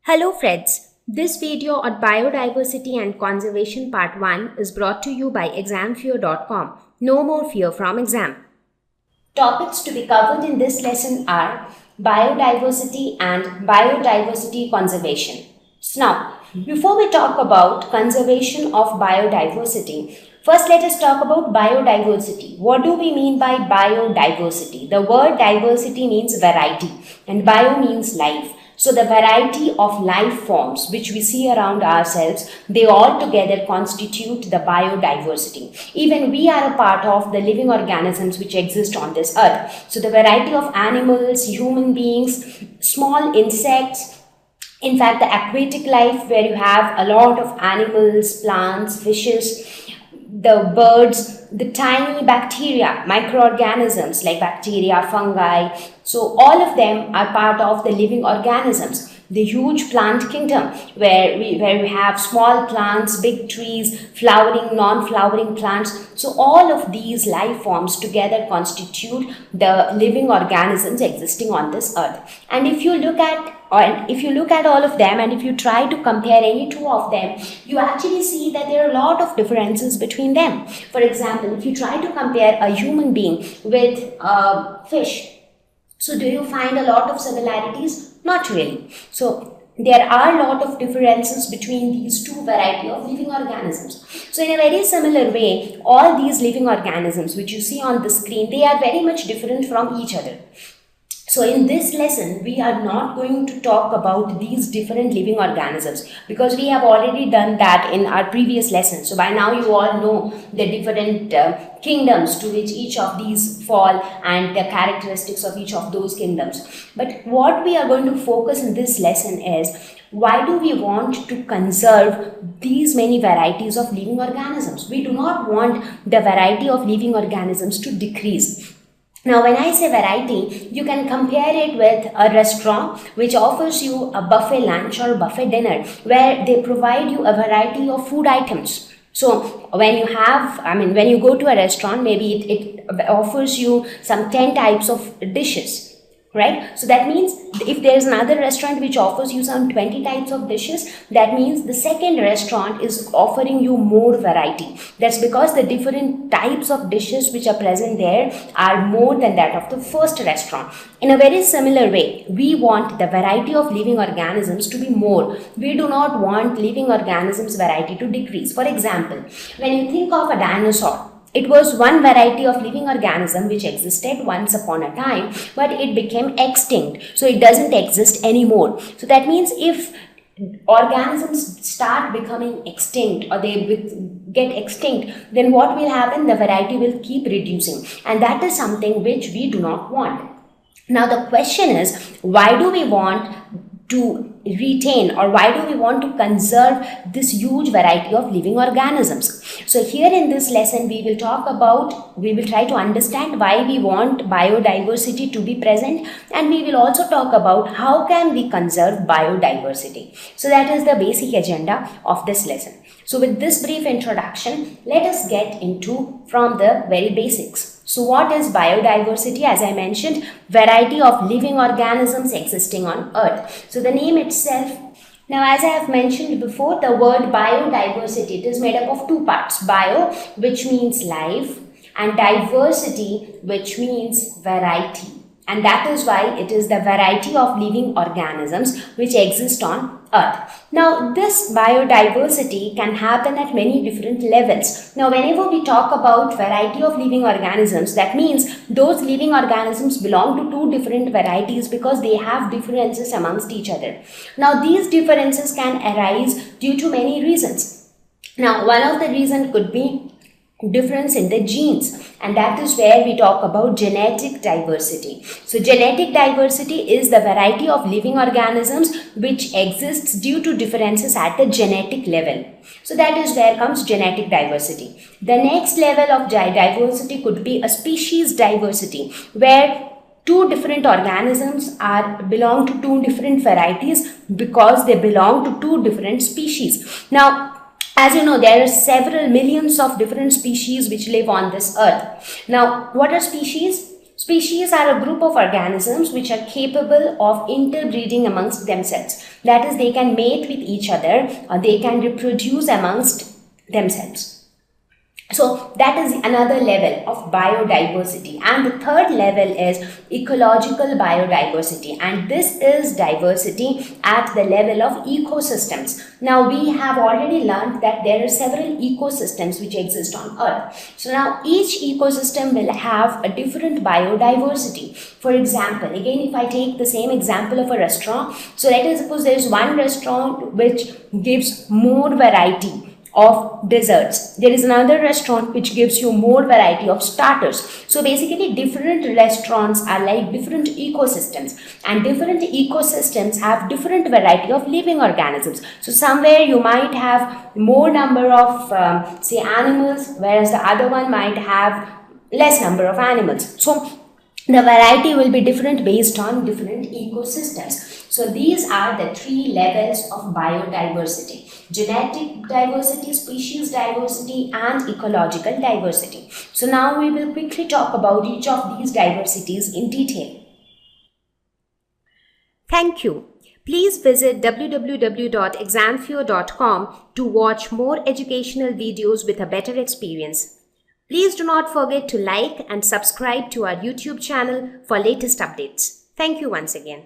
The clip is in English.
Hello friends, this video on biodiversity and conservation part 1 is brought to you by examfear.com. No more fear from exam. Topics to be covered in this lesson are biodiversity and biodiversity conservation. So now, before we talk about conservation of biodiversity, first let us talk about biodiversity. What do we mean by biodiversity? The word diversity means variety and bio means life. So the variety of life forms which we see around ourselves, they all together constitute the biodiversity. Even we are a part of the living organisms which exist on this earth. So the variety of animals, human beings, small insects, in fact the aquatic life where you have a lot of animals, plants, fishes, the birds, the tiny bacteria, microorganisms like bacteria, fungi. So all of them are part of the living organisms. The huge plant kingdom where we have small plants, big trees, flowering, non-flowering plants. So all of these life forms together constitute the living organisms existing on this earth. And if you look at all of them and if you try to compare any two of them, you actually see that there are a lot of differences between them. For example, if you try to compare a human being with a fish, so do you find a lot of similarities? Not really. So there are a lot of differences between these two varieties of living organisms. So in a very similar way, all these living organisms which you see on the screen, they are very much different from each other. So in this lesson, we are not going to talk about these different living organisms because we have already done that in our previous lesson. So by now you all know the different kingdoms to which each of these fall and the characteristics of each of those kingdoms. But what we are going to focus in this lesson is why do we want to conserve these many varieties of living organisms? We do not want the variety of living organisms to decrease. Now, when I say variety, you can compare it with a restaurant which offers you a buffet lunch or buffet dinner where they provide you a variety of food items. So when you go to a restaurant, maybe it offers you some 10 types of dishes. Right? So that means if there is another restaurant which offers you some 20 types of dishes, that means the second restaurant is offering you more variety. That's because the different types of dishes which are present there are more than that of the first restaurant. In a very similar way, we want the variety of living organisms to be more. We do not want living organisms variety to decrease. For example, when you think of a dinosaur, it was one variety of living organism which existed once upon a time, but it became extinct. So it doesn't exist anymore. So that means if organisms start becoming extinct or they get extinct, then what will happen? The variety will keep reducing. And that is something which we do not want. Now the question is, why do we want to retain or why do we want to conserve this huge variety of living organisms? So here in this lesson we will try to understand why we want biodiversity to be present, and we will also talk about how can we conserve biodiversity. So that is the basic agenda of this lesson. So with this brief introduction, let us get into from the very basics. So what is biodiversity? As I mentioned, variety of living organisms existing on earth. So the name itself, now as I have mentioned before, the word biodiversity, it is made up of two parts. Bio, which means life, and diversity, which means variety. And that is why it is the variety of living organisms which exist on earth. Now this biodiversity can happen at many different levels. Now whenever we talk about variety of living organisms, that means those living organisms belong to two different varieties because they have differences amongst each other. Now these differences can arise due to many reasons. Now one of the reasons could be difference in the genes, and that is where we talk about genetic diversity. So genetic diversity is the variety of living organisms which exists due to differences at the genetic level. So that is where comes genetic diversity. The next level of diversity could be a species diversity, where two different organisms belong to two different varieties because they belong to two different species. Now as you know, there are several millions of different species which live on this earth. Now, what are species? Species are a group of organisms which are capable of interbreeding amongst themselves. That is, they can mate with each other or they can reproduce amongst themselves. So that is another level of biodiversity. And the third level is ecological biodiversity. And this is diversity at the level of ecosystems. Now we have already learned that there are several ecosystems which exist on Earth. So now each ecosystem will have a different biodiversity. For example, again if I take the same example of a restaurant. So let us suppose there is one restaurant which gives more variety of desserts. There is another restaurant which gives you more variety of starters. So basically different restaurants are like different ecosystems, and different ecosystems have different variety of living organisms. So somewhere you might have more number of say animals, whereas the other one might have less number of animals. So the variety will be different based on different ecosystems. So these are the three levels of biodiversity: genetic diversity, species diversity, and ecological diversity. So now we will quickly talk about each of these diversities in detail. Thank you. Please visit www.examfear.com to watch more educational videos with a better experience. Please do not forget to like and subscribe to our YouTube channel for latest updates. Thank you once again.